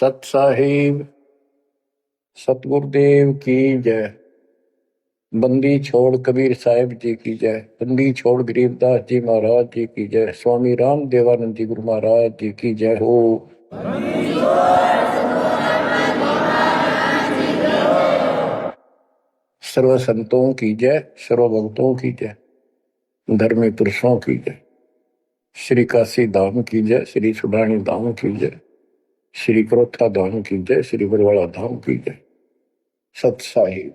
सत साहिब सतगुरुदेव की जय। बंदी छोड़ कबीर साहिब जी की जय। बंदी छोड़ गरीबदास जी महाराज जी की जय। स्वामी राम देवानंद जी गुरु महाराज जी की जय हो। सर्व संतों की जय, सर्व भक्तों की जय, धर्मी पुरुषों की जय। श्री काशी धाम की जय, श्री सुडानी धाम की जय, श्री क्रोथा धाम की जय, श्री बरवाड़ा धाम की जय। सत साहिब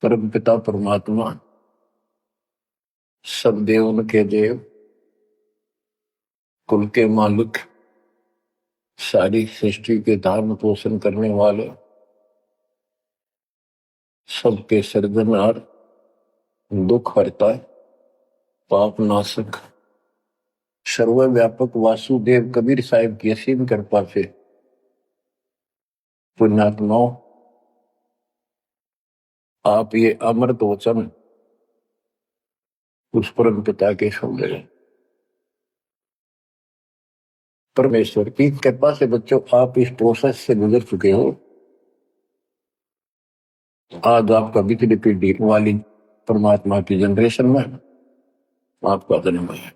परम पिता परमात्मा सब देव के देव, कुल के मालिक, सारी सृष्टि के धारण पोषण करने वाले, सबके सर्जनहार, दुख हरता, पाप नाशक, सर्वव्यापक वासुदेव कबीर साहिब की असीम कृपा से पुण्यात्माओं, आप ये अमृत वचन उस परम पिता के सुन रहे हैं। परमेश्वर की कृपा से बच्चों आप इस प्रोसेस से गुजर चुके हो। आज आपका बिजली पीढ़ी वाली परमात्मा की जनरेशन में आपका जन्म है।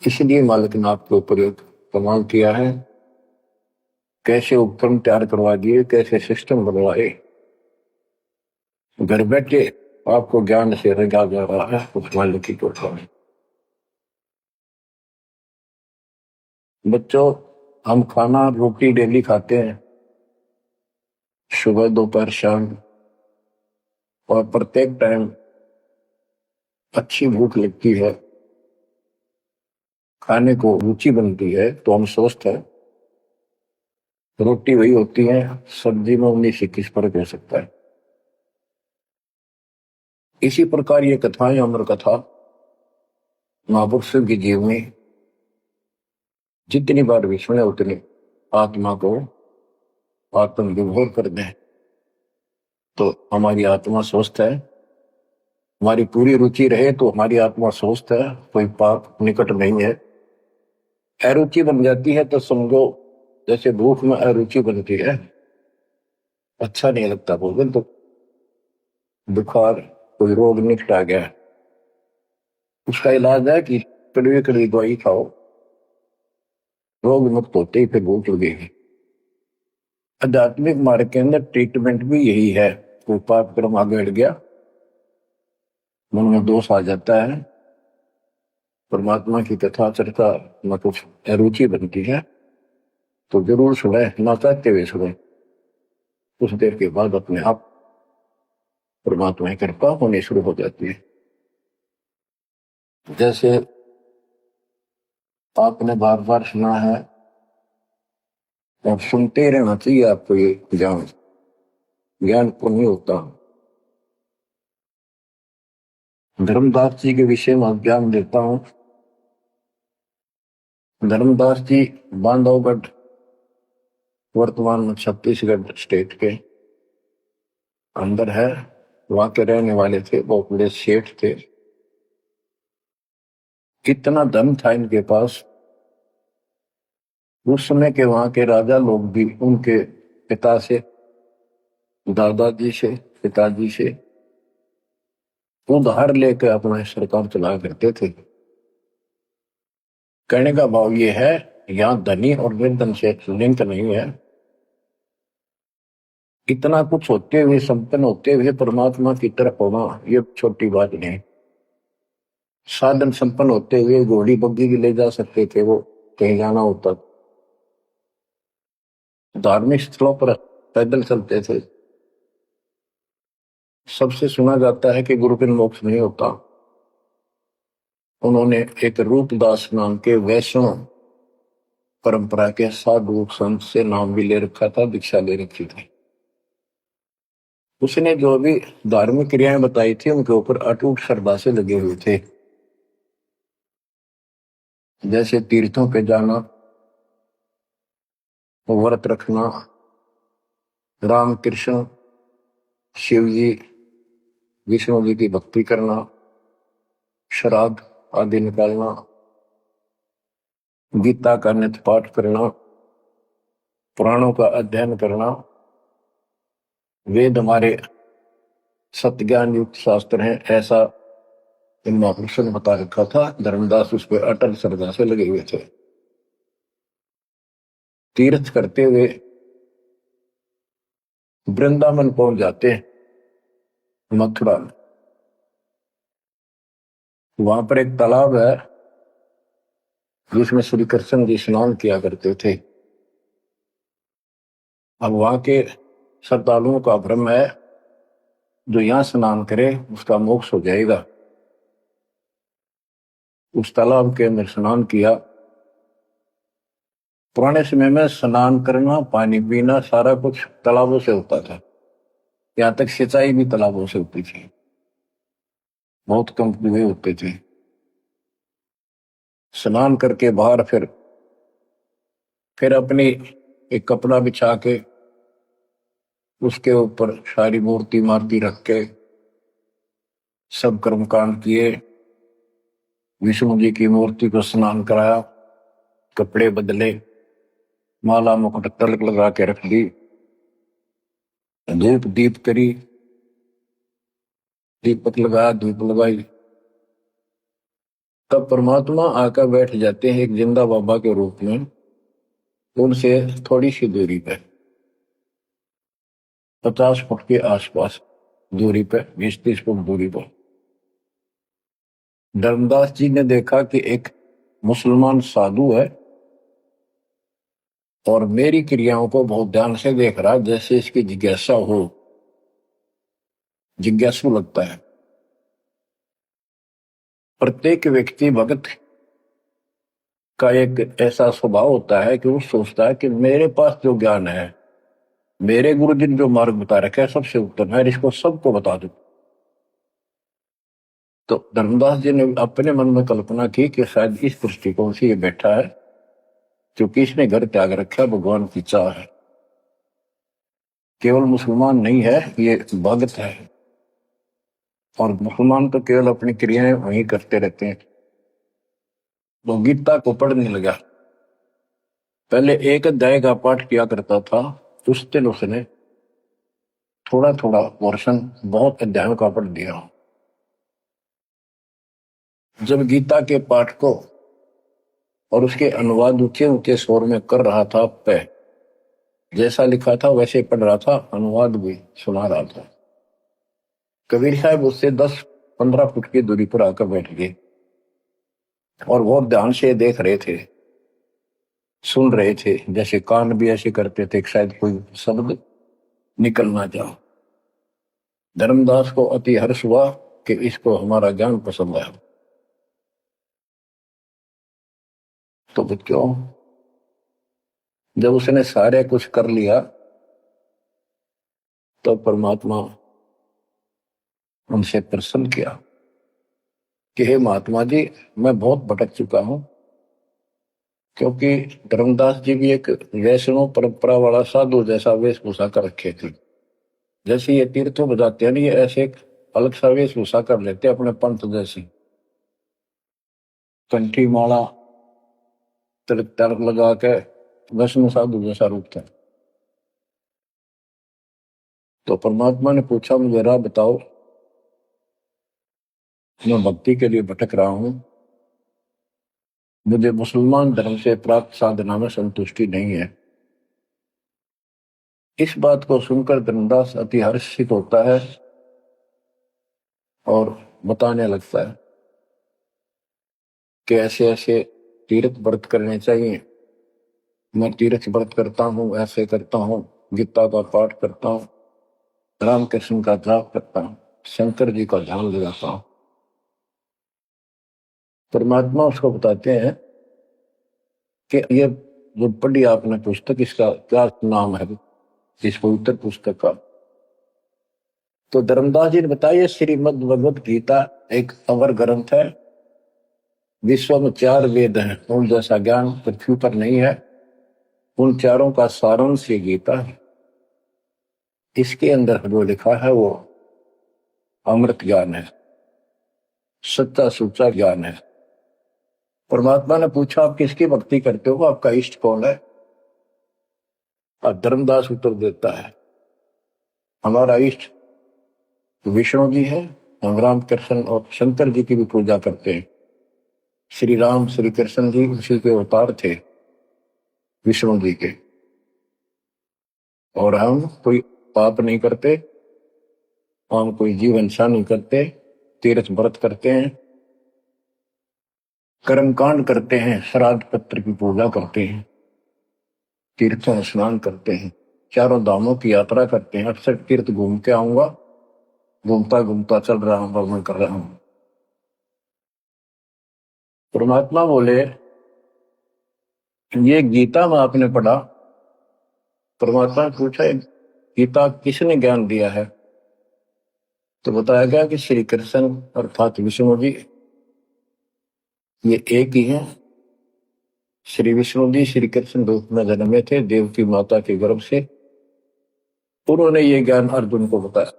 इसलिए मालिक ने आपके ऊपर एक कमाल किया है। कैसे उपकरण तैयार करवा दिए, कैसे सिस्टम बनवाए, घर बैठे आपको ज्ञान से रंगा जा रहा है उस मालिक की कृपा में। बच्चों, हम खाना रोटी डेली खाते हैं, सुबह दोपहर शाम, और प्रत्येक टाइम अच्छी भूख लगती है, खाने को रुचि बनती है तो हम स्वस्थ है। रोटी वही होती है, सब्जी में 19-21 फर्क हो सकता है। इसी प्रकार ये कथाएं, अमर कथा महापुरुषों की जीवनी जितनी बार भी सुने उतनी आत्मा को आत्म विभोर कर दें तो हमारी आत्मा स्वस्थ है। हमारी पूरी रुचि रहे तो हमारी आत्मा स्वस्थ है, कोई पाप निकट नहीं है। अरुचि बन जाती है तो समझो जैसे भूख में अरुचि बनती है, अच्छा नहीं लगता भोजन, तो बुखार कोई रोग निकट आ गया, उसका इलाज है कि कड़वी कड़वी दवाई खाओ, रोग मुक्त होते ही फिर भूख लगेगी। आध्यात्मिक मार्ग के अंदर ट्रीटमेंट भी यही है। कोई पाप कर्म आगे बढ़ गया, मन में दोष आ जाता है, परमात्मा की कथा चर्चा में कुछ अरुचि बनती है तो जरूर सुने, ना चाहते हुए सुने। कुछ देर के बाद अपने आप परमात्मा की कृपा होनी शुरू हो जाती है। जैसे आपने बार बार सुना है और सुनते रहना चाहिए आपको, ये ज्ञान को नहीं होता। धर्मदास जी के विषय में ज्ञान देता हूं। धर्मदास जी बांधवगढ़, वर्तमान में छत्तीसगढ़ स्टेट के अंदर है, वहां के रहने वाले थे, बहुत बड़े सेठ थे। कितना धन था इनके पास, उस समय के वहां के राजा लोग भी उनके पिता से, दादाजी से, पिताजी से उधार लेकर अपना सरकार चलाया करते थे। कहने का भाव ये है, यहां धनी और निर्धन से लिंक नहीं है। इतना कुछ होते हुए, संपन्न होते हुए परमात्मा की तरफ होना ये छोटी बात नहीं। साधन संपन्न होते हुए घोड़ी बग्घी भी ले जा सकते थे, वो कहीं जाना होता, धार्मिक स्थलों पर पैदल चलते थे। सबसे सुना जाता है कि गुरु बिन मोक्ष नहीं होता। उन्होंने एक रूपदास नाम के वैष्णव परंपरा के साधु संत से नाम भी ले रखा था, दीक्षा ले रखी थी। उसने जो भी धार्मिक क्रियाएं बताई थी उनके ऊपर अटूट श्रद्धा से लगे हुए थे। जैसे तीर्थों पे जाना, व्रत रखना, राम कृष्ण शिव जी विष्णु जी की भक्ति करना, श्राद्ध आदि निकालना, गीता का नित्य पाठ करना, पुराणों का अध्ययन करना, वेद हमारे सत्य ज्ञान युक्त शास्त्र हैं, ऐसा इन महापुरुषों ने बता रखा था। धर्मदास उस पर अटल श्रद्धा से लगे हुए थे। तीर्थ करते हुए वृंदावन पहुंच जाते हैं, मथुरा में। वहां पर एक तालाब है जिसमें श्री कृष्ण जी स्नान किया करते थे। अब वहां के श्रद्धालुओं का भ्रम है, जो यहां स्नान करे उसका मोक्ष हो जाएगा। उस तालाब के अंदर स्नान किया। पुराने समय में स्नान करना, पानी पीना, सारा कुछ तालाबों से होता था। यहां तक सिंचाई भी तालाबों से होती थी, बहुत कम कुएं होते थे। स्नान करके बाहर फिर अपनी एक कपड़ा बिछा के उसके ऊपर सारी मूर्ति मार्ति रख के सब कर्मकांड किए। विष्णु जी की मूर्ति को स्नान कराया, कपड़े बदले, माला मुकुट तिलक लगा के रख दी, धूप दीप करी, दीपक लगाया, धूप लगाई। तब परमात्मा आकर बैठ जाते हैं एक जिंदा बाबा के रूप में, उनसे थोड़ी सी दूरी पे, 50 फुट के आसपास दूरी पे, 20-30 फुट दूरी पर। धर्मदास जी ने देखा कि एक मुसलमान साधु है और मेरी क्रियाओं को बहुत ध्यान से देख रहा है, जैसे इसकी जिज्ञासा हो, जिज्ञासु लगता है। प्रत्येक व्यक्ति भगत का एक ऐसा स्वभाव होता है कि वो सोचता है कि मेरे पास जो ज्ञान है, मेरे गुरुजी ने जो मार्ग बता रखा है, सबसे उत्तम है, इसको सबको बता दो। तो धर्मदास जी ने अपने मन में कल्पना की कि शायद इस दृष्टिकोण से ये बैठा है, क्योंकि इसने घर त्याग रखा, भगवान की चाह है। केवल मुसलमान नहीं है, ये भगत है। और मुसलमान तो केवल अपनी क्रियाएं वही करते रहते हैं। वो गीता को पढ़ने लगा। पहले एक अध्याय का पाठ किया करता था, उस दिन उसने थोड़ा थोड़ा पोर्शन बहुत अध्यायों का पढ़ दिया। जब गीता के पाठ को और उसके अनुवाद ऊंचे ऊंचे स्वर में कर रहा था, पे जैसा लिखा था वैसे पढ़ रहा था, अनुवाद भी सुना रहा था, कबीर साहब उससे 10-15 फुट की दूरी पर आकर बैठ गए और बहुत ध्यान से देख रहे थे, सुन रहे थे, जैसे कान भी ऐसे करते थे कि शायद कोई शब्द निकल ना जाओ। धर्मदास को अति हर्ष हुआ कि इसको हमारा ज्ञान पसंद आया। तो बच्चों, जब उसने सारे कुछ कर लिया तो परमात्मा उनसे प्रसन्न किया कि हे महात्मा जी, मैं बहुत भटक चुका हूं। क्योंकि धर्मदास जी भी एक वैष्णव परंपरा वाला साधु जैसा वेशभूषा कर रखे थे। जैसे ये तीर्थों बजाते हैं, ये ऐसे एक अलग सा वेशभूषा कर लेते अपने पंथ जैसी, कंठी माला तिलक तिलक लगा के वैष्णव साधु जैसा रूप था। तो परमात्मा ने पूछा, मुझे राह बताओ, मैं भक्ति के लिए भटक रहा हूं, मुझे मुसलमान धर्म से प्राप्त साधना में संतुष्टि नहीं है। इस बात को सुनकर धर्मदास अति हर्षित होता है और बताने लगता है कि ऐसे ऐसे तीर्थ व्रत करने चाहिए। मैं तीर्थ व्रत करता हूँ, ऐसे करता हूँ, गीता का पाठ करता हूँ, राम कृष्ण का जाप करता हूँ, शंकर जी का ध्यान लगाता हूँ। परमात्मा उसको बताते हैं कि ये जो पढ़ी आपने पुस्तक, इसका क्या नाम है, इस पवित्र पुस्तक का? तो धर्मदास जी ने बताया, श्रीमद् भगवत गीता एक अवर ग्रंथ है। विश्व में 4 वेद हैं, उन जैसा ज्ञान पृथ्वी पर नहीं है। उन चारों का सारांश ये गीता है। इसके अंदर जो लिखा है वो अमृत ज्ञान है, सच्चा सुच्चा ज्ञान है। परमात्मा ने पूछा आप किसकी भक्ति करते हो, आपका इष्ट कौन है? और धर्मदास उत्तर देता है हमारा इष्ट विष्णु जी है। हम राम कृष्ण और शंकर जी की भी पूजा करते हैं। श्री राम श्री कृष्ण जी उसी के अवतार थे, विष्णु जी के। और हम कोई पाप नहीं करते, हम कोई जीव हिंसा नहीं करते, तीर्थ व्रत करते हैं, कर्मकांड करते हैं, श्राद्ध पत्र की पूजा करते हैं, तीर्थों में स्नान करते हैं, चारों धामों की यात्रा करते हैं। अक्सर तीर्थ घूम के आऊंगा, घूमता घूमता चल रहा हूं, भ्रमण कर रहा हूं। परमात्मा बोले ये गीता में आपने पढ़ा। परमात्मा ने पूछा गीता किसने ज्ञान दिया है? तो बताया गया कि श्री कृष्ण अर्थात विष्णु जी ये एक ही है। श्री विष्णु जी श्री कृष्ण रूप में जन्मे थे देव की माता के गर्भ से। उन्होंने ये ज्ञान अर्जुन को बताया।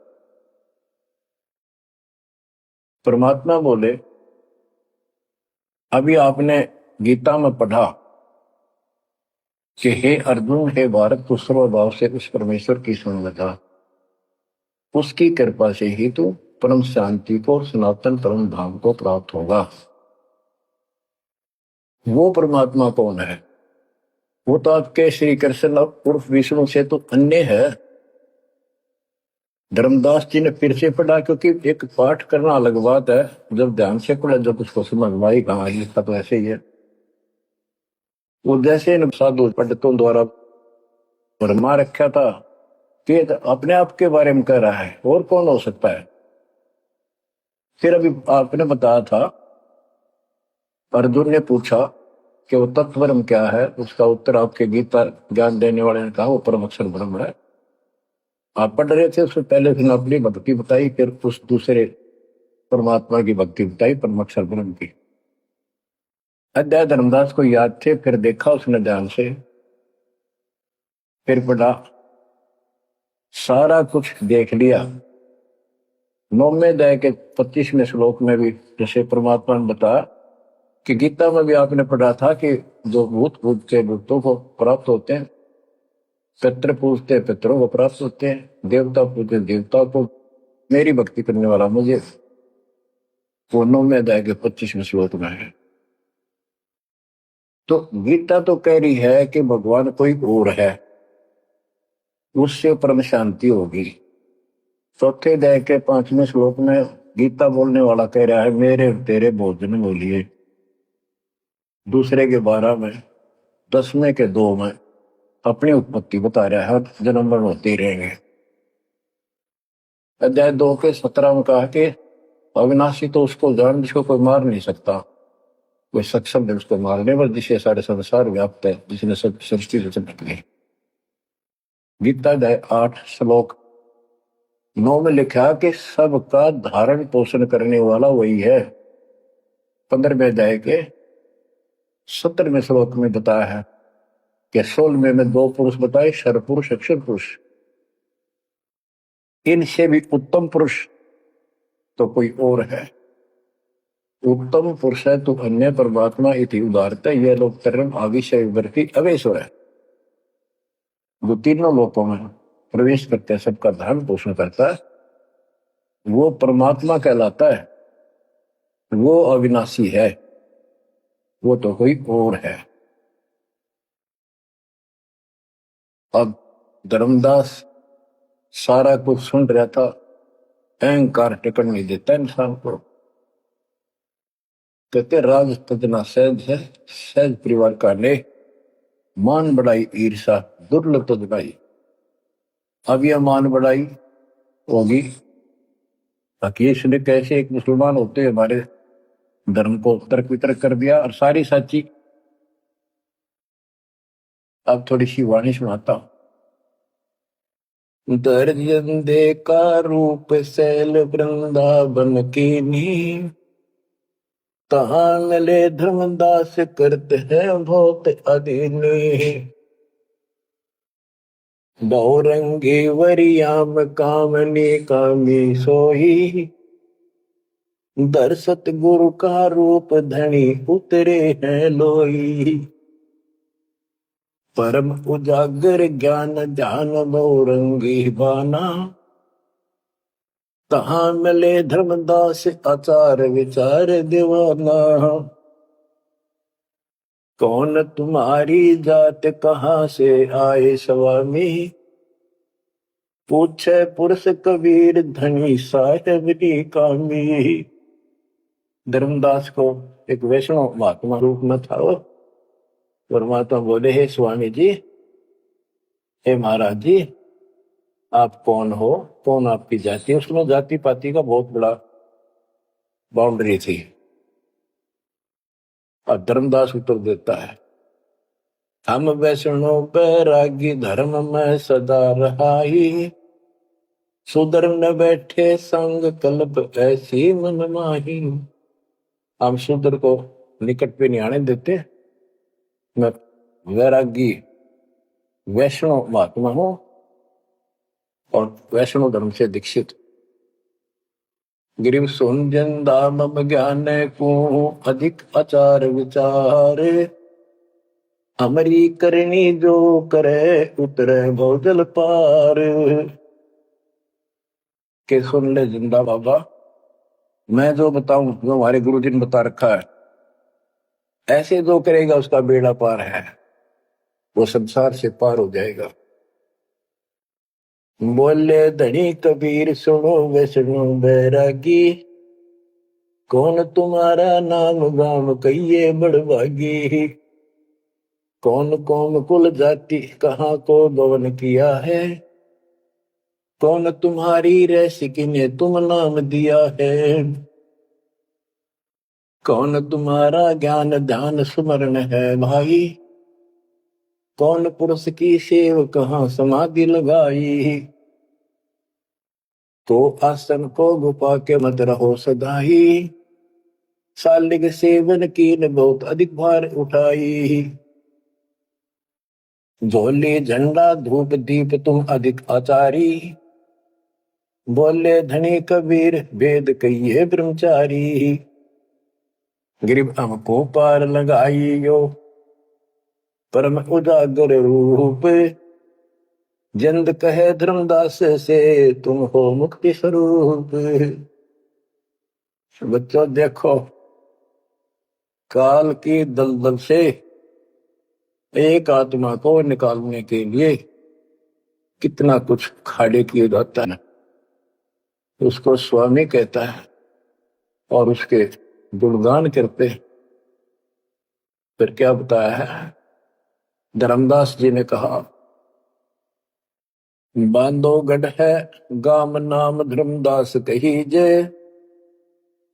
परमात्मा बोले अभी आपने गीता में पढ़ा कि हे अर्जुन हे भारत तू सर्वभाव से उस परमेश्वर की सुन लगा, उसकी कृपा से ही तू परम शांति को सनातन परम धाम को प्राप्त होगा। वो परमात्मा कौन है? वो तो आपके श्री कृष्ण उर्फ विष्णु से तो अन्य है। धर्मदास जी ने फिर से पढ़ा, क्योंकि एक पाठ करना अलग बात है, जब ध्यान से पढ़ा जब उसको समझ में आई कहा लिखा तो ऐसे ही है। वो जैसे इन साधु पंडितों द्वारा भरमा रखा था कि अपने आप के बारे में कह रहा है, और कौन हो सकता है? फिर अभी आपने बताया था, अर्जुन ने पूछा कि वो तत्वब्रह्म क्या है, उसका उत्तर आपके गीता ज्ञान देने वाले ने कहा वो परम अक्षर ब्रह्म है। आप पढ़ रहे थे, उससे पहले फिर अपनी भक्ति बताई, फिर उस दूसरे परमात्मा की भक्ति बताई परम अक्षर ब्रह्म की। अध्याय धर्मदास को याद थे, फिर देखा उसने ध्यान से, फिर पढ़ा, सारा कुछ देख लिया। 9वें अध्याय के 25वें श्लोक में भी जैसे परमात्मा ने बताया कि गीता में भी आपने पढ़ा था कि जो भूत पूजते भूतों को प्राप्त होते हैं, पितृ पूजते पितरों को प्राप्त होते हैं, देवता पूजते देवता को, मेरी भक्ति करने वाला मुझे। वो 9वें अध्याय के 25वें श्लोक में है। तो गीता तो कह रही है कि भगवान कोई और है, उससे परम शांति होगी। चौथे अध्याय के 5वें श्लोक में गीता बोलने वाला कह रहा है मेरे तेरे भोजन बोलिए। दूसरे के 12 में, 10वें के 2 में अपनी उत्पत्ति बता रहा है, जन्म मरण होते ही रहेंगे। अध्याय 2 के 17 में कहा कि अविनाशी तो उसको जान जिसको कोई मार नहीं सकता, कोई सक्षम है उसको मारने पर, जिसे सारे संसार व्याप्त है, जिसने सब सृष्टि रचना की। गीता अध्याय 8 श्लोक 9 में लिखा कि सबका धारण पोषण करने वाला वही है। 15वें अध्याय के 17वें श्लोक में बताया है कि 16वें में 2 पुरुष बताए, शर पुरुष अक्षर पुरुष। इनसे भी उत्तम पुरुष तो कोई और है। उत्तम पुरुष है तो अन्य परमात्मा इति उदारता, यह लोग तरम आविषय वर्ती अवेश्वर है। जो तीनों लोकों में प्रवेश करते हैं, सबका धर्म पोषण करता है, वो परमात्मा कहलाता है। वो अविनाशी है, वो तो कोई और है। अब धर्मदास सारा कुछ सुन रहा था, अहंकार टिकट नहीं देता इंसान को। कहते राज तजना सहज है, सहज परिवार का ने, मान बढ़ाई ईर्षा दुर्लभ तजनाई। अब यह मान बढ़ाई होगी, बाकी इसने कैसे एक मुसलमान होते हमारे धर्म को तर्क वितर्क कर दिया और सारी सच्ची। अब थोड़ी सी वाणी सुनाता हूं। दर्जन दे का रूप सैल वृंदावन की नींव, तहां ले धर्मदास करते हैं बहुत अधीनी। बहुरंगी वरियाम कामनी कामी सोई, दर सतगुरु का रूप धनी उतरे हैं लोई। परम उजागर ज्ञान ध्यान बहुरंगी बाना। कहाँ मिले धर्मदास आचार विचार दीवाना। कौन तुम्हारी जात कहाँ से आए स्वामी। पूछे पुरुष कबीर धनी साहेब की कामी। धर्मदास को एक वैष्णव महात्मा रूप में था वो। परमात्मा बोले, हे स्वामी जी, हे महाराज जी, आप कौन हो, कौन आपकी जाति। उसमें जाति पाति का बहुत बड़ा बाउंड्री थी। और धर्मदास उत्तर देता है, हम वैष्णव बैरागी धर्म में सदा रहाई। सुधर न बैठे संग कल्प ऐसी मन माही। हम सुधर को निकट पे नहीं आने देते। मैं वैरागी वैष्णव महात्मा हूं और वैष्णव धर्म से दीक्षित। गिरिव सुनजन दाम ज्ञान को अधिक आचार विचार। हमारी करनी जो करे उतरे भौजल पार। के सुन ले जिंदा बाबा, मैं जो बताऊं जो हमारे गुरु जी ने बता रखा है, ऐसे जो करेगा उसका बेड़ा पार है, वो संसार से पार हो जाएगा। बोले धनी कबीर सुनो वैष्णो बैरागी। कौन तुम्हारा नाम गाम कहिए बड़भागी। कौन कौम कुल जाति कहाँ को भवन किया है। कौन तुम्हारी रैसिकी ने तुम नाम दिया है। कौन तुम्हारा ज्ञान ध्यान स्मरण है भाई। कौन पुरुष की सेव कहाँ समाधि लगाई। तो आसन को गुफा के मत रहो सदाई। सालिग सेवन की न बहुत अधिक भार उठाई। झोली झंडा धूप दीप तुम अधिक आचारी। बोले धनी कबीर वेद कहिए ब्रह्मचारी। गिरिव हमको पार लगाइयो परम उजागर रूप। जंद कहे धर्मदास से तुम हो मुक्ति स्वरूप। बच्चों देखो, काल की दलदल से एक आत्मा को निकालने के लिए कितना कुछ खाड़े किए जाता है। उसको स्वामी कहता है और उसके गुणगान करते। फिर क्या बताया है, धर्मदास जी ने कहा, बांधोगढ़ है गाम नाम धर्मदास कही जय।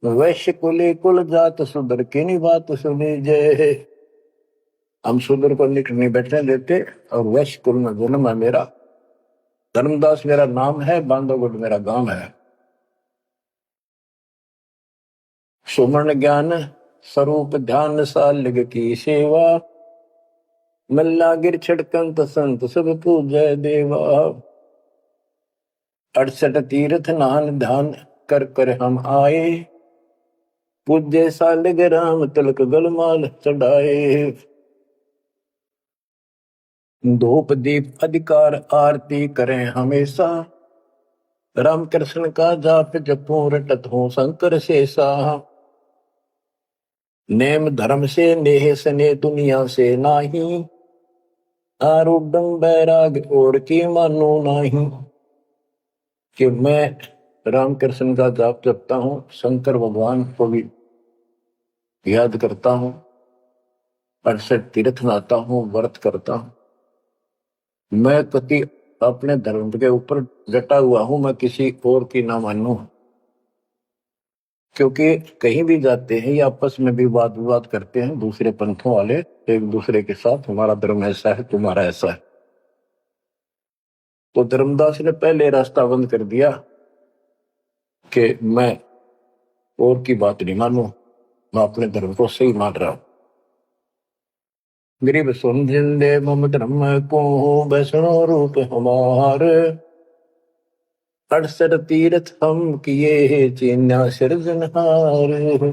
वैश्य कुले कुल जात सुधर की बात सुनी जय। हम सुधर को निकट नहीं बैठने देते और वैश्य कुल में जन्म है मेरा। धर्मदास मेरा नाम है, बांधोगढ़ मेरा गांव है। सुमन ज्ञान स्वरूप ध्यान सालिग की सेवा। मल्ला गिर छड़कंत संत सब पूजय देवा। 68 तीर्थ नान ध्यान कर कर हम आए। पूज्य सालिग राम तिलक गलमाल चढ़ाए। धूप दीप अधिकार आरती करें हमेशा। राम कृष्ण का जाप जपू रटत हो शंकर शेषा। नेम धर्म से नेह सने दुनिया से नाही। आरूढ़ बैराग और की मानो नाही। कि मैं रामकृष्ण का जाप जपता हूं, शंकर भगवान को भी याद करता हूं, 68 तीर्थ नाता हूं, व्रत करता हूं। मैं कति अपने धर्म के ऊपर डटा हुआ हूं, मैं किसी और की ना मानूं। क्योंकि कहीं भी जाते हैं या आपस में भी वाद विवाद करते हैं दूसरे पंथों वाले एक दूसरे के साथ, हमारा धर्म ऐसा है, तुम्हारा ऐसा है। तो धर्मदास ने पहले रास्ता बंद कर दिया कि मैं और की बात नहीं मानूं, मैं अपने धर्म को सही मान रहा हूं। गरीब सुन जिंदे मम धर्म को वैष्णो रूप हमार। 68 तीर्थ हम किए चीन्या सिरजनहार।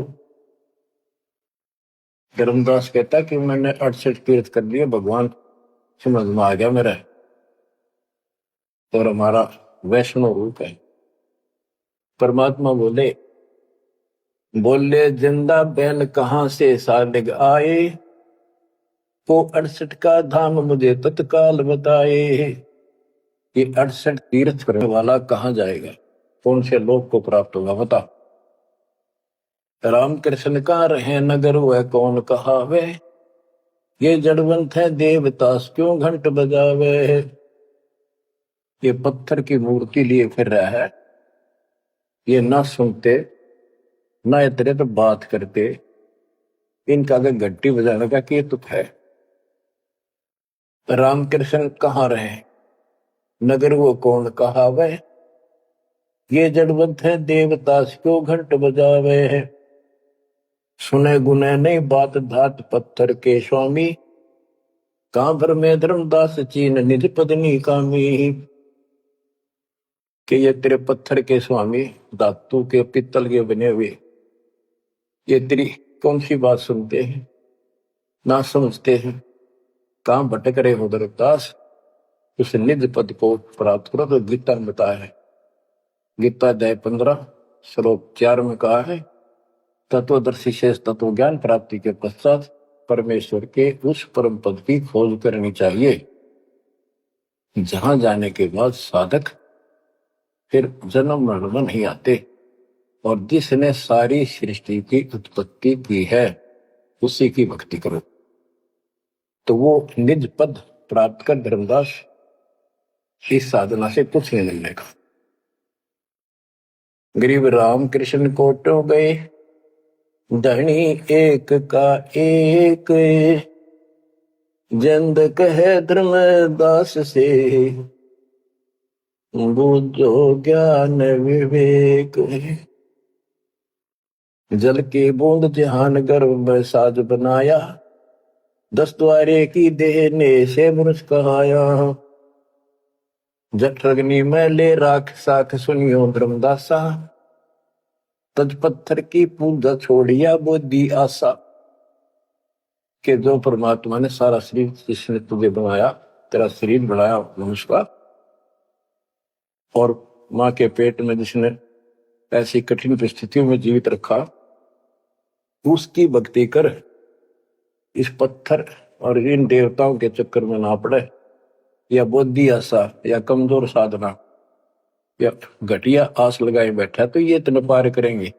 धर्मदास कहता कि मैंने 68 तीर्थ कर लिए, भगवान समझ में आ गया मेरा, और हमारा वैष्णव रूप है। परमात्मा बोले बोले जिंदा बैल कहां से सालिग आए, वो 68 का धाम मुझे तत्काल बताए। ये 68 तीर्थ करने वाला कहां जाएगा, कौन से लोक को प्राप्त होगा बता। राम कृष्ण का रहे नगर वह कौन कहावे, ये जड़वंत है देवतास क्यों घंट बजावे। ये पत्थर की मूर्ति लिए फिर रहा है, ये ना सुनते ना इतने तो बात करते, इनका अगर घंटी बजाने का कि तुक है। रामकृष्ण कहाँ रहे नगर वो कौन कहावे, ये जड़वंत है देवतास क्यों घंट बजावे। सुने गुने नहीं बात धात पत्थर के स्वामी, कहां पर में धर्मदास चीन निज पत्नी कामी। कि ये तेरे पत्थर के स्वामी, धातु के पित्तल के बने हुए, ये तेरी कौन सी बात सुनते हैं, ना समझते हैं। कहां भटक रहे हो धर्मदास, उस निज पद को प्राप्त करो। तो गीता में बताया है, गीता अध्याय 15 श्लोक 4 में कहा है, तत्वदर्शी शेष तत्व ज्ञान प्राप्ति के पश्चात परमेश्वर के उस परम पद की खोज करनी चाहिए, जहां जाने के बाद साधक फिर जन्म मरण में नहीं आते। और जिसने सारी सृष्टि की उत्पत्ति की है उसी की भक्ति करो, तो वो निज पद प्राप्त कर धर्मदास इस साधना से कुछ नहीं मिलने का। गरीब राम कृष्ण कोटो गए, धनी एक का एक, जंद कहे धर्मदास से, बूझो ज्ञान विवेक। जल की बूंद जहान गर्भ में साज बनाया, 10 द्वारे की देने से मनुष्य कहाया। जठ अग्नि में ले राख साख सुनियो धर्मदासा, तज पत्थर की पूजा छोड़िया बुद्धि आशा। कि जो परमात्मा ने सारा शरीर जिसने तुझे बनाया, तेरा शरीर बनाया मनुष्य का, और मां के पेट में जिसने ऐसी कठिन परिस्थितियों में जीवित रखा, उसकी भक्ति कर, इस पत्थर और इन देवताओं के चक्कर में ना पड़े, या बुद्धि आशा या कमजोर साधना या घटिया आस लगाए बैठा तो ये इतना पार करेंगे।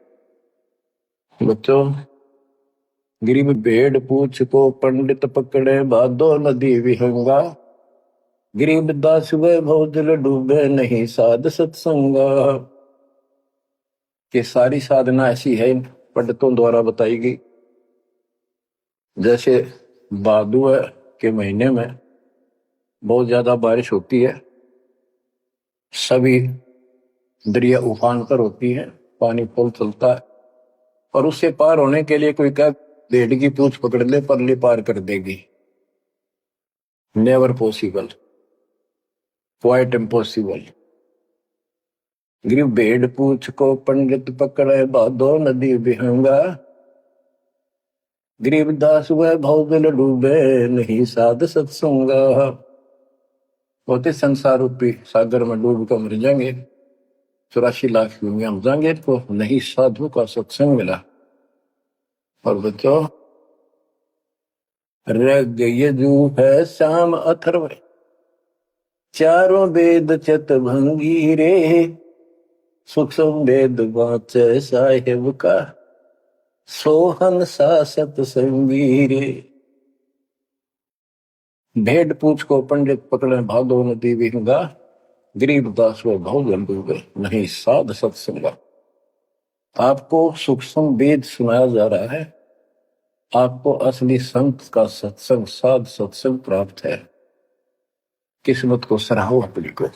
बच्चों, गरीब भेड़ पूछ को पंडित पकड़े, भादो नदी विहंगा, गरीब दास वैभव दिल डूबे नहीं साध सत्संगा। कि सारी साधना ऐसी है पंडितों द्वारा बताई गई। जैसे भादुआ के महीने में बहुत ज्यादा बारिश होती है, सभी दरिया उफान पर होती है, पानी पुल चलता है, और उससे पार होने के लिए कोई क्या भेड़ की पूंछ पकड़ ले परली पार कर देगी। Never possible, quite impossible. गरीब भेड़ पूछ को पंडित पकड़े, भादो नदी विहंगा, गरीब दास वह भव दिल डूबे नहीं साध सत्संगा। होते संसार रूपी सागर में डूब कर मर जाएंगे, 84 लाख दुनिया में जाएंगे, तो नहीं साधु का सत्संग मिला। और बच्चों, ऋग यजु है श्याम अथर्व, चारों वेद चित भंगी रे, सूक्ष्म वेद वाचे साहेब का, सोहन सा सत्संगी रे। भेड़ पूछ को पंडित पकड़े, भादो नदी विहंगा, गरीब दास वो भव जल डूबे नहीं साध सत्संगा। आपको सूक्ष्म वेद सुनाया जा रहा है, आपको असली संत का सत्संग साध सत्संग प्राप्त है। किस्मत को सराहो अपनी को।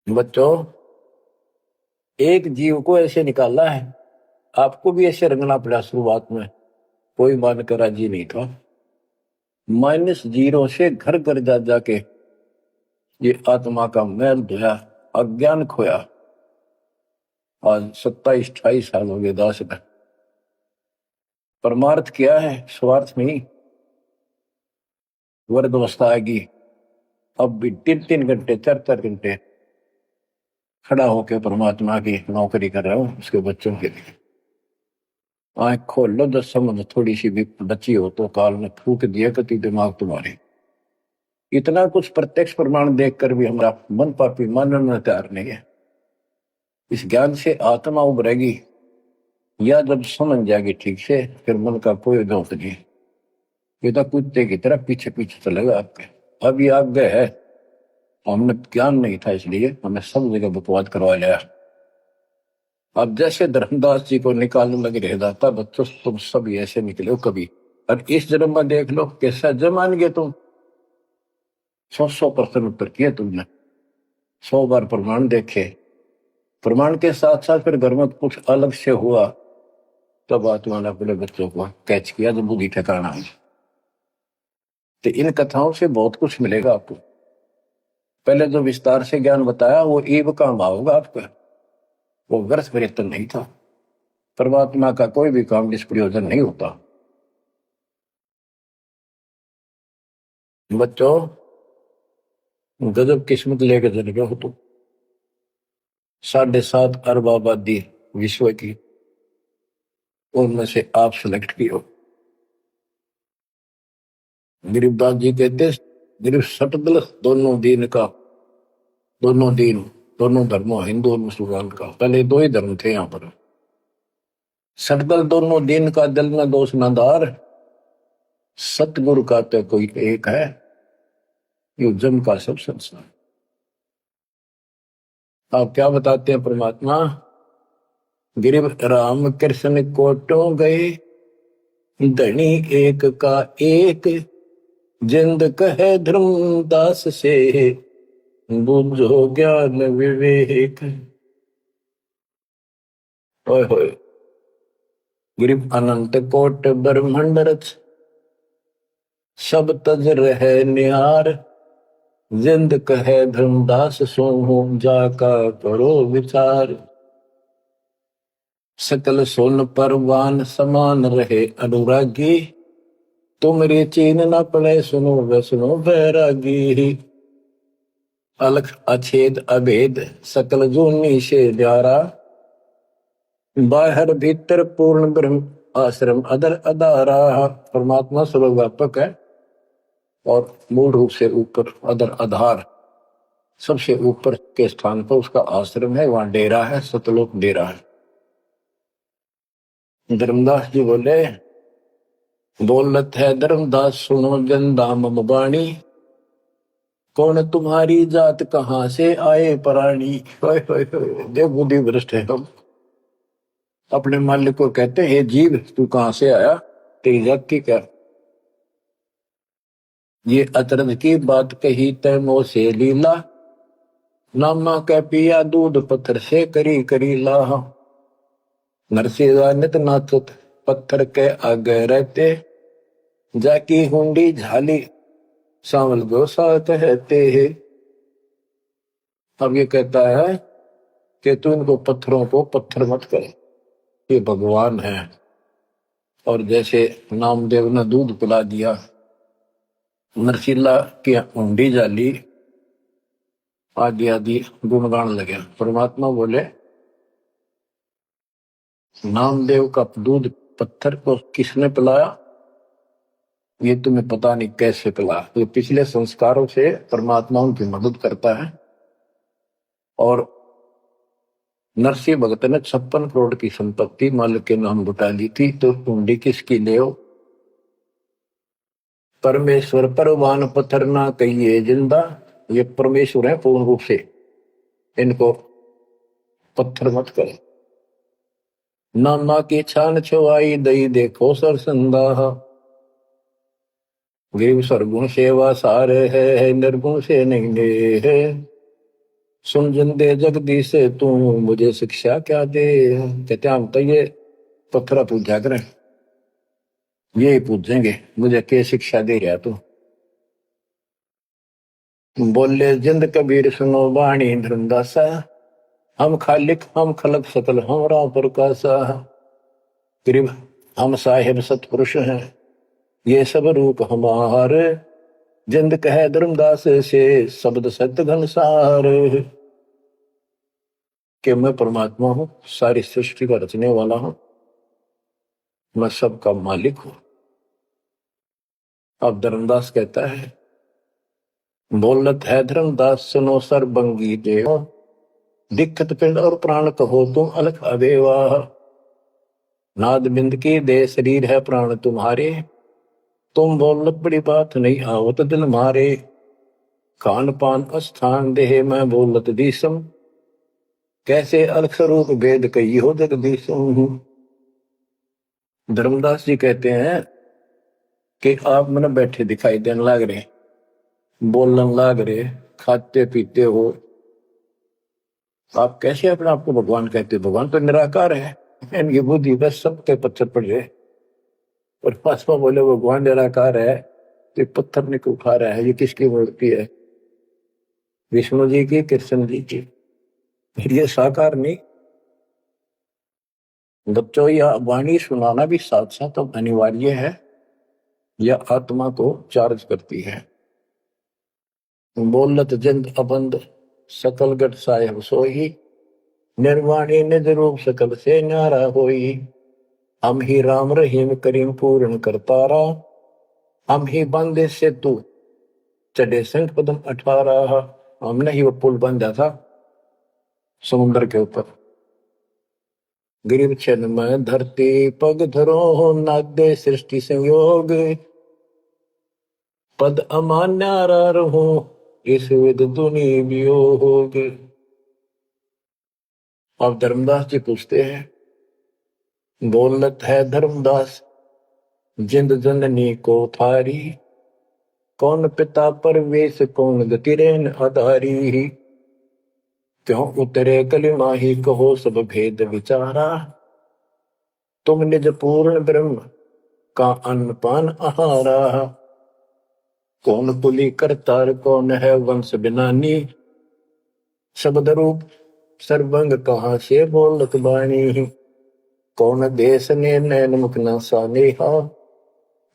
बच्चों, एक जीव को ऐसे निकाला है, आपको भी ऐसे रंगना पड़ा। शुरुआत में कोई मानकर राजी नहीं था, -0 से घर घर जा जाके ये आत्मा का मैल धोया, अज्ञान खोया। आज 27-28 साल हो गए दास में। परमार्थ क्या है, स्वार्थ नहीं। वर्द अवस्था आएगी, अब भी 3-3 घंटे 4-4 घंटे खड़ा होकर परमात्मा की नौकरी कर रहा हूं उसके बच्चों के लिए। आंख खोल लो, 10 समझ थोड़ी सी भी बची हो तो काल ने फूक दिया कति दिमाग तुम्हारे। इतना कुछ प्रत्यक्ष प्रमाण देखकर भी हमारा मन पापी मानने में तैयार नहीं है। इस ज्ञान से आत्मा उभरेगी, या जब समझ जाएगी ठीक से फिर मन का कोई दोष नहीं। ये तो कुत्ते की तरह पीछे पीछे चलेगा आपके। अब ये आगे है, हमने ज्ञान नहीं था इसलिए हमें सब जगह बकवाद करवा लिया। अब जैसे धर्मदास जी को निकालने लगे रह जाता बच्चों, तुम सब ऐसे निकले हो कभी। और इस जन्म में देख लो कैसा जमान गए तुम। 100% उत्तर किए तुमने, 100 बार प्रमाण देखे। प्रमाण के साथ साथ फिर घर में कुछ अलग से हुआ, तब आत्मा ने अपने बच्चों को कैच किया जब बुद्धि ठिकाना आई। तो इन कथाओं से बहुत कुछ मिलेगा आपको। पहले जो विस्तार से ज्ञान बताया वो ईब काम आओगा आपका, वो व्यर्थ प्रयत्न नहीं था। परमात्मा का कोई भी काम निष्प्रयोजन नहीं होता। बच्चों, गजब किस्मत लेके चल गए हो तुम। 7.5 अरब आबादी विश्व की, उनमें से आप सिलेक्ट किए हो। गरीबदास जी कहते गरीब सटदल दोनों दीन का, दोनों दीन दोनों धर्मों हिंदू और मुसलमान का। पहले 2 ही धर्म थे यहाँ पर। सटदल दोनों दीन का, दिल में दोष न दार, सतगुरु का तो कोई एक है, ये जम का सब संसार। आप क्या बताते हैं परमात्मा, गिरिव राम कृष्ण कोटों गए, धनी एक का एक, जिंद कहे धर्मदास से, बुझो ज्ञान विवेक। ओए होए, गिरिव अनंत कोट ब्रह्मंड रच, सब तज रहे निहार, जिंद कहे धर्मदास सोहू, जाका करो विचार। सकल सोन परवान समान रहे अनुरागी, तुमरे चीन न पड़े सुनो वे सुनो बैरागी। अलख अछेद अभेद सकल जूनी से न्यारा, बाहर भीतर पूर्ण ब्रह्म आश्रम अदर अदारा। परमात्मा सर्वव्यापक है और मूल रूप से ऊपर अदर आधार, सबसे ऊपर के स्थान पर उसका आश्रम है, वहां डेरा है, सतलोक डेरा है। धर्मदास जी बोले, बोलत है धर्मदास सुनो जन दाम बाणी, कौन तुम्हारी जात कहां से आए प्राणी। देव बुद्धि भ्रष्ट है हम। अपने मालिक को कहते हैं जीव तू कहां से आया, तेरी जात की क्या। ये अतरज की बात कही तैमो से लीला, नामा कै पिया दूध पत्थर से करी करी लाह। नरसेवा नित नाचत पत्थर के आगे रहते, जाकी हुंडी झाली सांवल गोसा कहते हैं। अब ये कहता है कि तू इनको पत्थरों को पत्थर मत करे, ये भगवान है। और जैसे नामदेव ने दूध पिला दिया, नरसिला की हुंडी जाली, आदि आदि गुणगान लगे। परमात्मा बोले नामदेव का दूध पत्थर को किसने पिलाया, ये तुम्हें पता नहीं कैसे पिला। तो पिछले संस्कारों से परमात्मा उनकी मदद करता है। और नरसिंह भगत ने 56 करोड़ की संपत्ति मालिक के नाम लुटा ली थी, तो कुंडी किसकी ले हो। परमेश्वर परवान पत्थर ना कहिए जिंदा, ये परमेश्वर है पूर्ण रूप से, इनको पत्थर मत करे। नामा की छान छुआई दई देखो सरसंदा, गिरिव सरगुण सेवा सारे है, निर्गुण से नहीं दे है। सुन जिंदे जगदीश से तू मुझे शिक्षा क्या दे। कहते हम तो ये पत्थरा पूजा करें, ये पूछेंगे मुझे क्या शिक्षा दे रहा तू। बोले जिंद कबीर सुनो बाणी धर्मदासा, हम खालिक हम खलक सकल हमरा प्रकाशा। गरीब हम साहिब सतपुरुष हैं, ये सब रूप हमारे, जिंद कहे धर्मदास से शब्द सत्य घनसार। कि मैं परमात्मा हूं, सारी सृष्टि का रचने वाला हूं, मैं सबका मालिक हूं। अब धर्मदास कहता है, बोलत है धर्मदास सुनो सर्वंगी देव, दिक्कत पिंड और प्राण कहो तुम अलख अदेवा। नाद बिंद की दे शरीर है प्राण तुम्हारे, तुम बोलत बड़ी बात नहीं आवत दिल मारे। खान पान स्थान देह मैं बोलत दीसम, कैसे अलख स्वरूप भेद कही हो जगदीशम। धर्मदास जी कहते हैं कि आप मन बैठे दिखाई देने लाग रहे, बोलने लाग रहे, खाते पीते हो, आप कैसे अपने आप को भगवान कहते? भगवान तो निराकार है, इनकी बुद्धि बस सबके पत्थर पड़ जाए। और पासवा बोले भगवान निराकार है तो पत्थर ने क्यों उठा रहा है? ये किसकी मूर्ति है? विष्णु जी की, कृष्ण जी की। फिर ये साकार नहीं। बच्चों, यह वाणी सुनाना भी साथ साथ अब अनिवार्य है, यह आत्मा को चार्ज करती है। बोलत जिंद अबंद सकल गट साहेब सोई, निर्वाणी निज रूप सकल से न्यारा होई। हम ही राम रहीम करीम पूर्ण करतारा, हम ही बंदे से तू चढ़े संख पदम 18। हमने ही वो पुल बंधा था समुद्र के ऊपर। गिरिव छन में धरती पग धरो, नादे सृष्टि संयोग, पद अमान्यारा रहो इस विद दुनि वियोग। अब धर्मदास जी पूछते हैं, बोलत है धर्मदास जिंद जननी को थारी, कौन पिता परवेश कौन गति रेन आधारी। क्यों उतरे कलिमा ही कहो सब भेद विचारा, तुम निज पूर्ण ब्रह्म का अन्न पान आहारा। कौन पुली करतार कौन है वंश बिनानी, शब्द रूप सर्वंग कहाँ से बोलत बाणी। कौन देश ने नैन मुख न सानेहा,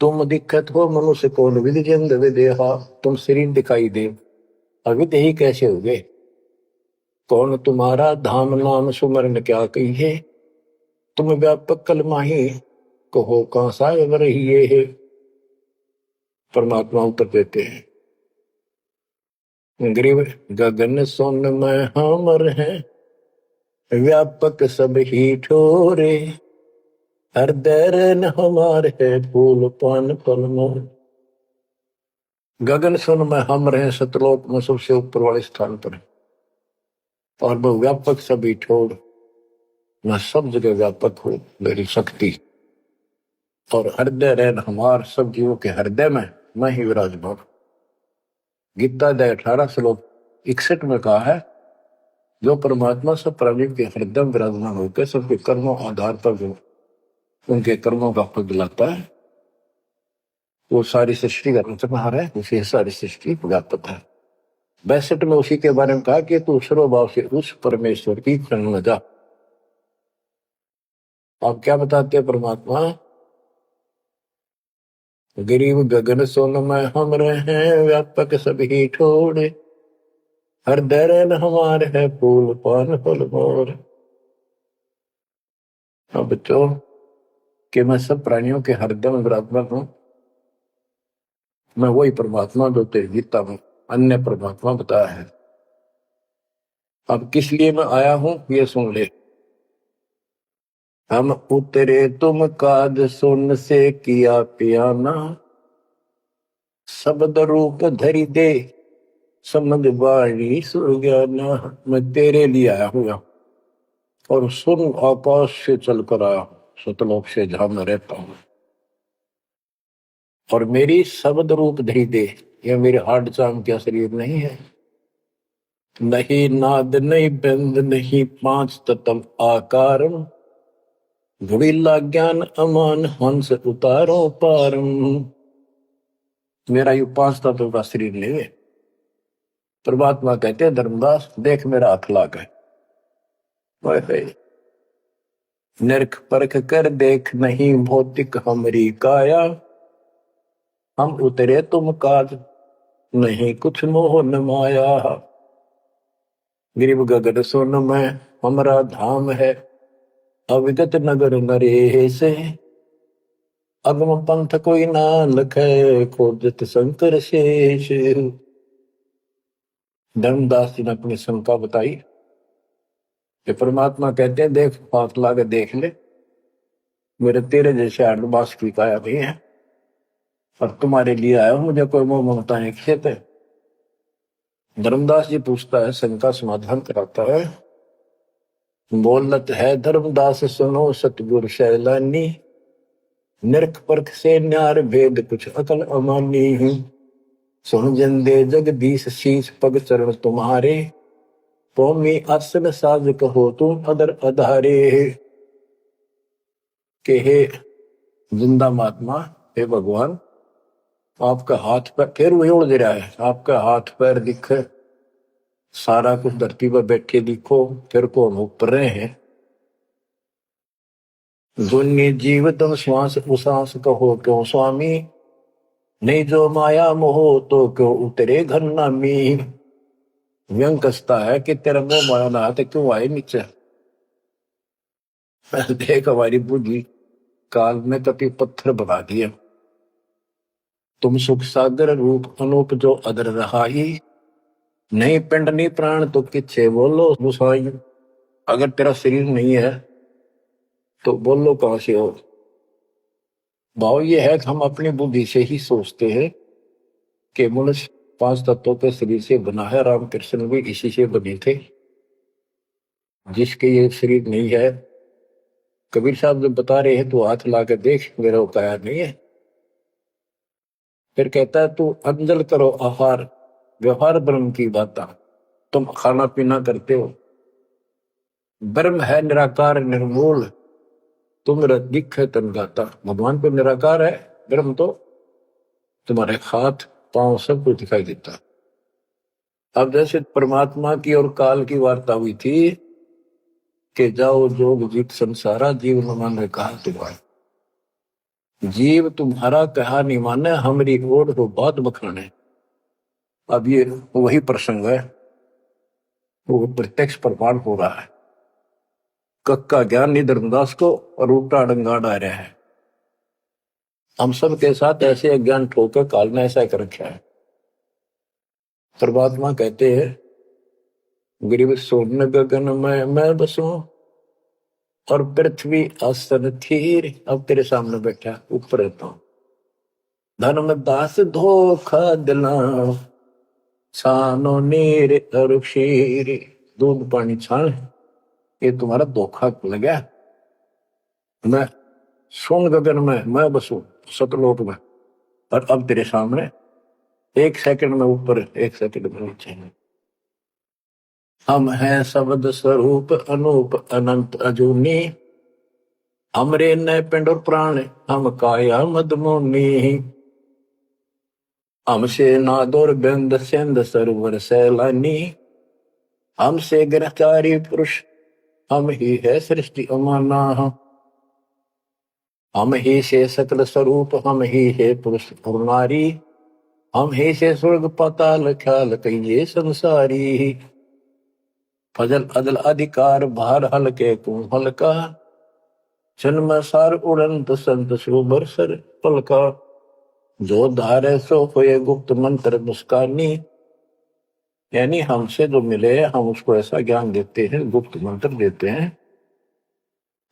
तुम दिक्कत हो मनुष्य कौन विधि जिंद विदेहा। तुम शरीर दिखाई दे, अविध ही कैसे हो गए? कौन तुम्हारा धाम नाम सुमरन क्या कहिए, तुम व्यापक कलमाही कहो कहाँ साहेब रहिए है। परमात्मा उत्तर देते हैं, ग्रीव गगन सोन में हमर हैं, व्यापक सब ही ठोरे। हृदय रन हमार है फूल पान फल मोर। गगन सुन में हम रहे, सतलोक में सबसे ऊपर वाले स्थान पर है, और वो व्यापक सभी ठोर। मैं सब जगह व्यापक हूं, मेरी शक्ति। और हृदय रैन हमार, सब जीवों के हृदय में मैं ही विराजमान। गीता अध्याय 18 श्लोक 61 में कहा है, जो परमात्मा सब प्राणियों के हृदय में विराजमान होकर सबके कर्मों आधार पर जो उनके कर्मों का फल दिलाता है, वो सारी सृष्टि का रचनहार है, उसे सारी सृष्टि व्यापक है। 62 में उसी के बारे में कहा कि तू सर्वभाव से उस परमेश्वर की शरण में जा। आप क्या बताते हैं परमात्मा? गरीब गगन सोन में हम रहे, व्यापक सभी ठोड़े। हृदय रैन हमारे है फूल पान फल मोर। अब बच्चों, कि मैं सब प्राणियों के हृदय में विराजमान हूं, मैं वही परमात्मा जो तेरी गीता में अन्य परमात्मा बताया है। अब किस लिए मैं आया हूं ये सुन ले। हम उतरे तुम काज सुन से किया पियाना, शब्द रूप धरी दे समझ वाणी सुज्ञाना। मैं तेरे लिए आया हूँ और सुन आकाश से चलकर आया हूं, सतलोक से जहां मैं रहता हूं। और मेरी शब्द रूप धरी दे, यह मेरे हाड चाम का शरीर नहीं है। नहीं नाद नहीं बंद नहीं पांच तत्व आकार, गुड़ीला ज्ञान अमान हंस उतारो पारम। मेरा यू 5 तत्व का शरीर नहीं है। परमात्मा कहते हैं धर्मदास देख मेरा हाथ लाग है, निरख परख कर देख नहीं भौतिक हमरी काया, हम उतरे तुम काज नहीं कुछ मोह न माया। गिरिव गगन सोन में हमारा धाम है, अविगत नगर नरेश, अगम पंथ कोई ना लखे खोजत शंकर शेष। धर्मदास जी ने अपनी शंका बताई कि परमात्मा कहते हैं देख हाथ लाके देख ले, मेरे तेरे जैसे आडमास की काया नहीं है, और तुम्हारे लिए आया हूं, मुझे कोई मोह ममता नहीं खेत है। धर्मदास जी पूछता है, शंका समाधान कराता है, बोलत है धर्मदास सुनो सतगुरु शैलानी, निरख परख से न्यार भेद कुछ अकल अमानी हूं, सुन जंदे जगदीश शीश पग चरण तुम्हारे, कौमी आसन साज कहो तुम अदर अधारे। के हे जिंदा महात्मा, हे भगवान, आपका हाथ पैर फिर वही उड़ दे रहा है, आपका हाथ पैर दिखे, सारा कुछ धरती पर बैठे दिखो, फिर को हम ऊपर रहे हैं। दुन्नी जीव तुम श्वास उसास कहो क्यों स्वामी, नहीं जो माया मोह तो क्यों उतरे घर नामी। व्यंग कसता है कि तेरा मोह माया ना तो क्यों आए नीचे। देख हमारी बुद्धि काल में कति पत्थर बना दिया, तुम सुख सागर रूप अनूप जो अदर रहाई, नहीं पिंड नहीं प्राण तो किच्छे बोलो गुसाई। अगर तेरा शरीर नहीं है तो बोलो कहां से हो। भाव ये है कि हम अपनी बुद्धि से ही सोचते हैं कि मनुष्य 5 तत्वों के शरीर से बना है, रामकृष्ण भी इसी से बने थे। जिसके ये शरीर नहीं है, कबीर साहब जब बता रहे हैं तो हाथ ला के देख मेरा उपाय नहीं है। फिर कहता है तू अंजल करो आहार, व्यवहार ब्रह्म की बाता, तुम खाना पीना करते हो, ब्रह्म है निराकार निर्मूल, तुम दिख है तन गाता। भगवान तो निराकार है, ब्रह्म तो तुम्हारे हाथ पांव सब कुछ दिखाई देता। अब जैसे परमात्मा की और काल की वार्ता हुई थी कि जाओ जोग जीत संसारा, जीव न माने कहा तुम्हारा, जीव तुम्हारा कहा नहीं माने, हमारी ओर हो बात बखाने। अब ये वही प्रसंग है, वो प्रत्यक्ष प्रमाण हो रहा है। कक्का ज्ञान नहीं धर्मदास को और उल्टा डंगा डा रहा है। हम सब के साथ ऐसे अज्ञान ठोकर काल ने ऐसा कर रखा है। परमात्मा कहते हैं गरीब सोन गगन में मैं बसूं, और पृथ्वी आसन थीर, अब तेरे सामने बैठा ऊपर रहता हूं। धर्मदास धोखा दिला, छानो नीर और क्षीर, दूध पानी छान, ये तुम्हारा धोखा लगा। मैं सोन गगन में मैं बसूं सतलोक में, और अब तेरे सामने 1 सेकंड में ऊपर 1 सेकंड में नीचे। हम हैं शब्द स्वरूप अनूप अनंत अजूनी, हमरे न पिंड और प्राण हम काया मदमोनी। हमसे नादोर बिंद सिंध सरोवर सैलानी, हमसे ग्रहचारी पुरुष हम ही है सृष्टि अमाना। हम ही से सकल स्वरूप हम ही है पुरुष और नारी, हम ही से स्वर्ग पाताल ख्याल कहिए संसारी। फजल अदल अधिकार भार हल्के तू हल्का, जन्म सार उड़ंत संत सुबर सर पलका। जो धारे सो होए गुप्त मंत्र मुस्कानी, यानी हमसे जो मिले हम उसको ऐसा ज्ञान देते हैं, गुप्त मंत्र देते हैं,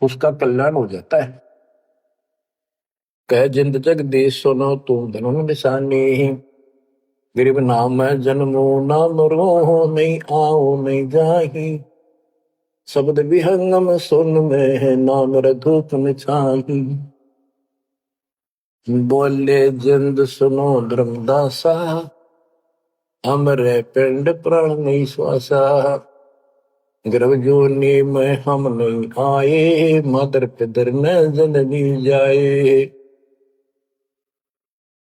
उसका कल्याण हो जाता है। कह जिंद जगदीश सुनो तुम धनुन निशानी, गरीब नाम है जन्मो ना मरो, नहीं आओ नहीं जाही, शब्द विहंगम सुन में है नाम रधूप निछाही। बोले जिंद सुनो धर्मदासा, हमरे पिंड प्राण नहीं श्वासा, गर्भ जोनी में हम नहीं आए, मातर पितर न जननी जाए।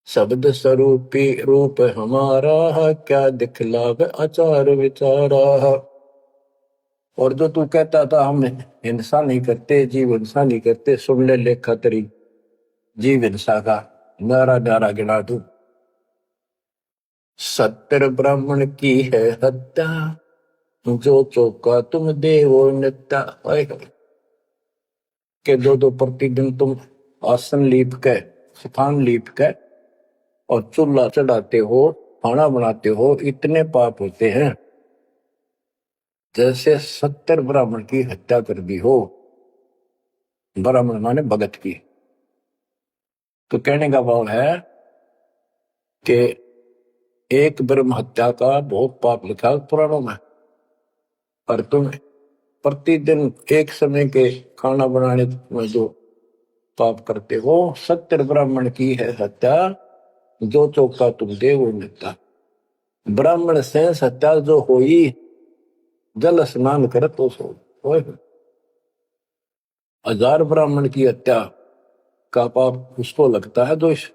शब्द स्वरूपी रूप हमारा, क्या दिखलावे आचार विचारा। और जो तू कहता था हम हिंसा नहीं करते, जीव हिंसा नहीं करते, सुन ले लेखा तेरी जीव हिंसा का नारा नारा गिना तू। सत्तर ब्राह्मण की है हत्या, जो चौका तुम देवो नित्या। के दो दो प्रतिदिन तुम आसन लीप के, स्थान लीप के और चूल्हा चढ़ाते हो, खाना बनाते हो, इतने पाप होते हैं जैसे 70 ब्राह्मण की हत्या कर दी हो। ब्राह्मण माने भगत की। तो कहने का भाव है कि एक ब्रह्म हत्या का बहुत पाप लिखा पुराणों में, पर तुम प्रतिदिन एक समय के खाना बनाने में जो पाप करते हो, 70 ब्राह्मण की है हत्या, जो चौका तुम दे वो मिलता। ब्राह्मण से हत्या जो होई, जल स्नान कर तो सो। 1000 ब्राह्मण की हत्या का पाप उसको लगता है जो इस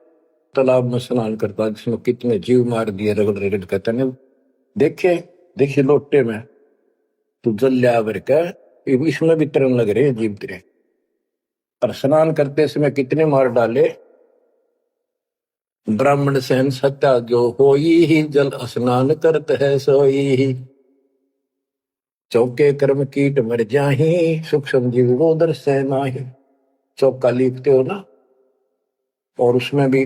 तालाब में स्नान करता, जिसमें कितने जीव मार दिए रगड़ रगड़ कहते हैं। देखे देखिए लोटे में तो जल लिया भर के, इसमें भी तरन लग रहे हैं जीव तेरे। और स्नान करते समय कितने मार डाले। ब्राह्मण सहन सत्या जो होई ही, जल स्नान करत है सोई ही। चौके कर्म कीट मर जाही, सूक्ष्म जीव वो दर्शे नाही। चौका लिखते हो ना, और उसमें भी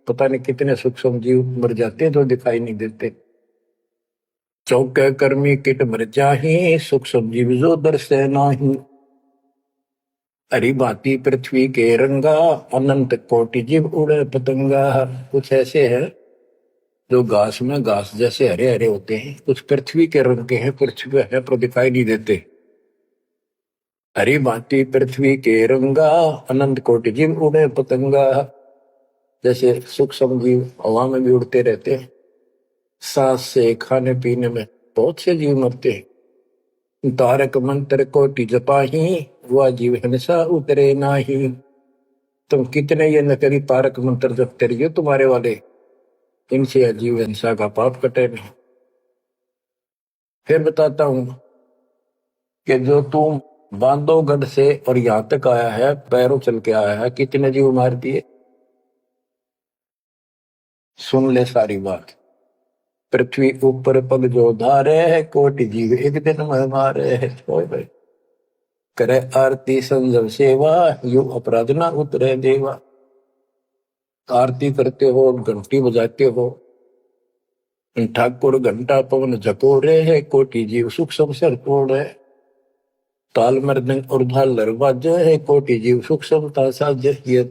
पता नहीं कितने सूक्ष्म जीव मर जाते हैं जो दिखाई नहीं देते। चौके कर्मी कीट मर जाही, सूक्ष्म जीव जो दर्शे नाही। हरी भांति पृथ्वी के रंगा, अनंत कोटि जीव उड़े पतंगा। कुछ ऐसे है जो घास में घास जैसे हरे हरे होते हैं, कुछ पृथ्वी के रंग के हैं, पृथ्वी पे है पर दिखाई नहीं देते। हरी भांति पृथ्वी के रंगा, अनंत कोटि जीव उड़े पतंगा। जैसे सूक्ष्म जीव हवा में भी उड़ते रहते हैं, सांस से खाने पीने में बहुत से जीव मरते हैं। तारक मंत्र कोटि जपाही, वह जीव हिंसा उतरे नाही। तुम कितने ये नकली तारक मंत्र जपते रहिए तुम्हारे वाले, इनसे अजीब हिंसा का पाप कटे नहीं। फिर बताता हूं कि जो तुम बांधवगढ़ से और यहां तक आया है, पैरों चल के आया है, कितने जीव मार दिए। सुन ले सारी बात। पृथ्वी ऊपर पग जो धारे है, कोटि जीव एक दिन में मारे है। करे आरती संजम सेवा, यू अपराध ना उतरे देवा। आरती करते हो, घंटी बजाते हो, ठाकुर घंटा पवन झकोरे है, कोटि जीव सूक्ष्म सर तोड़े। ताल मृदंग और झालर बाजे है, कोटि जीव सूक्ष्मता साजे। ये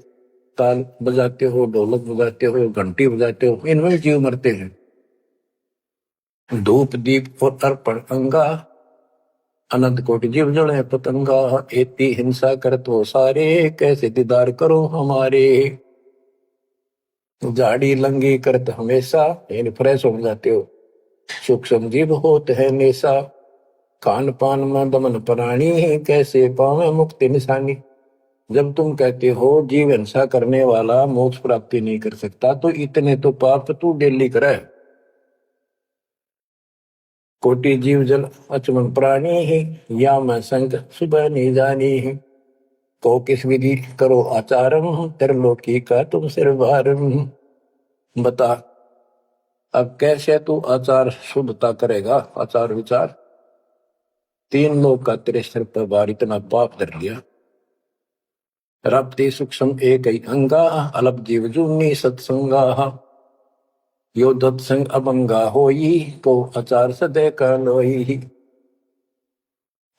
ताल बजाते हो, ढोलक बजाते हो, घंटी बजाते हो, इनमें जीव मरते हैं। धूप दीप और अर्पण अंगा, अनंत कोटि जीव जड़े पतंगा। एती हिंसा करत हो सारे, कैसे दीदार करो हमारे। झाड़ी लंगी करत हमेशा, इन फ्रेश हो जाते हो। सूक्ष्म जीव होते है नेसा, खान पान में दमन प्राणी, कैसे पावे मुक्ति निशानी। जब तुम कहते हो जीव हिंसा करने वाला मोक्ष प्राप्ति नहीं कर सकता, तो इतने तो पाप तू डेली करे। कोटि जीव जल अचमन प्राणी ही, या मैं संग सुबह नहीं जानी ही। को किस विधि करो आचारम, त्रिलोकी का तुम सिर भारम। बता अब कैसे तू आचार शुद्धता करेगा, आचार विचार। 3 लोग का तेरे सिर पर भार, इतना पाप धर लिया। रप्ति सूक्ष्म एक ही अंगा, अलप जीव जूनी सत्संगा। यो दत्संग अभंगा होई, को आचार सदे का लोई।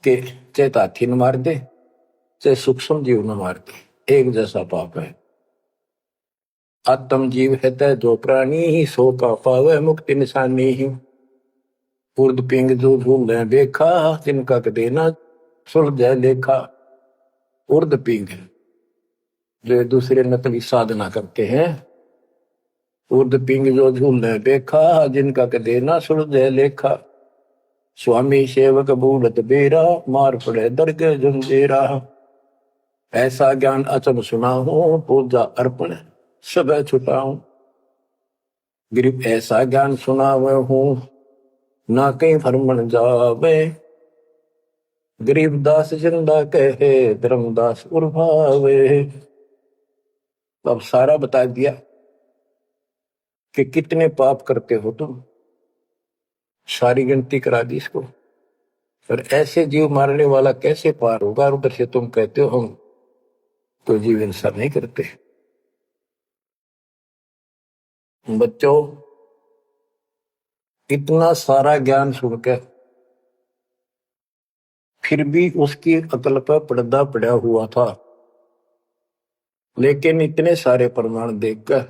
के चाहे हाथी न मार दे, चाहे सूक्ष्म जीव न मार दे, एक जैसा पाप है। आत्म जीव है तय जो प्राणी ही, सो का पावे मुक्ति निशानी ही। उर्द पिंग जो झूल देखा, जिनका देना सुलझ लेखा। उर्द पिंग जो दूसरे नकली साधना करते हैं, उर्द पिंग जो झूल देखा, जिनका देना सुलझ लेखा। स्वामी सेवक बूढ़त बेरा, मार पड़े दर्ग जंजेरा। ऐसा ज्ञान अचम सुना हूं, पूजा अर्पण सब छुटाऊं। गिरिप ऐसा ज्ञान सुनावे हूँ ना कहीं भ्रमण जावे। गरीबदास जिंदा कहे धर्मदास उर्भावे। तो अब सारा बता दिया कि कितने पाप करते हो तुम, सारी गिनती करा दी इसको। और ऐसे जीव मारने वाला कैसे पार होगा? और उधर से तुम कहते हो हम तो जीव हिंसा नहीं करते। बच्चों, इतना सारा ज्ञान सुनकर फिर भी उसकी अकल पर पर्दा पड़ा हुआ था। लेकिन इतने सारे प्रमाण देखकर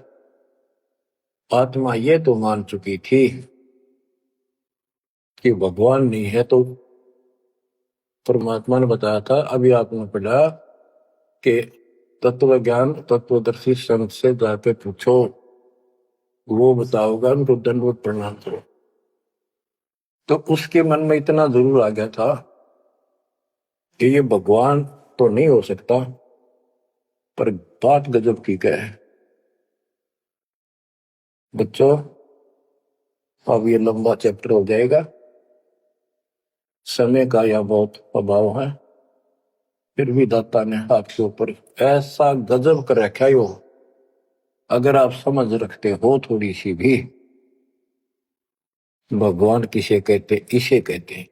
आत्मा ये तो मान चुकी थी कि भगवान नहीं है। तो परमात्मा ने बताया था, अभी आपने पढ़ा कि तत्व ज्ञान तत्वदर्शी संत से जाके पूछो, वो बताओगा, उनको दंडवत प्रणाम करो। तो उसके मन में इतना जरूर आ गया था कि ये भगवान तो नहीं हो सकता, पर बात गजब की क्या है। बच्चों, अब ये लंबा चैप्टर हो जाएगा, समय का यह बहुत अभाव है। फिर भी दाता ने आपके ऊपर ऐसा गजब कर रखा है, अगर आप समझ रखते हो थोड़ी सी भी, भगवान किसे कहते, इसे कहते।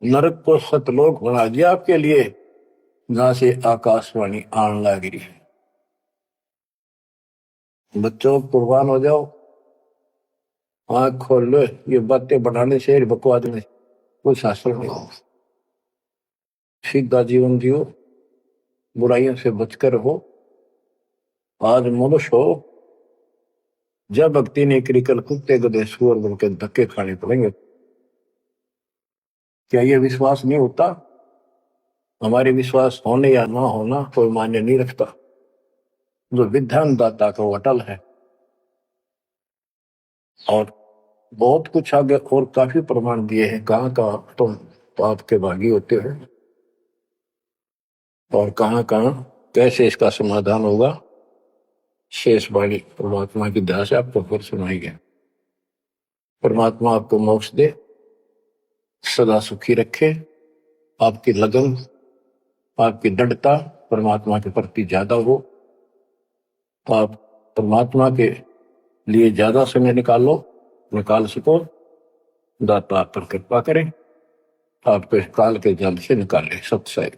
नरक को सतलोक बना दिया आपके लिए, जहां से आकाशवाणी आन लग रही है। बच्चों, कुर्बान हो जाओ, आंख खोल लो। ये बातें बढ़ाने से, बकवाद में कोई शास्त्र नहीं हो। सीधा जीवन जियो, बुराइयों से बचकर हो। आज मनुष्य हो, जब भक्ति नहीं करी, कल कुत्ते गधे सुअर बनकर धक्के खाने पड़ेंगे। क्या ये विश्वास नहीं होता? हमारे विश्वास होने या ना होना कोई मान्य नहीं रखता। जो विधान दाता का अटल है। और बहुत कुछ आगे और काफी प्रमाण दिए हैं, कहाँ कहाँ तुम पाप के भागी होते हो और कहाँ कहाँ कैसे इसका समाधान होगा। शेष वाणी परमात्मा की दया से आपको फिर सुनाई गया। परमात्मा आपको मोक्ष दे, सदा सुखी रखे। आपकी लगन, आपकी दृढ़ता परमात्मा के प्रति ज्यादा हो, तो आप परमात्मा के लिए ज्यादा समय निकाल सको। दाता आप पर कृपा करें, आपको काल के जल से निकाले। सत्य।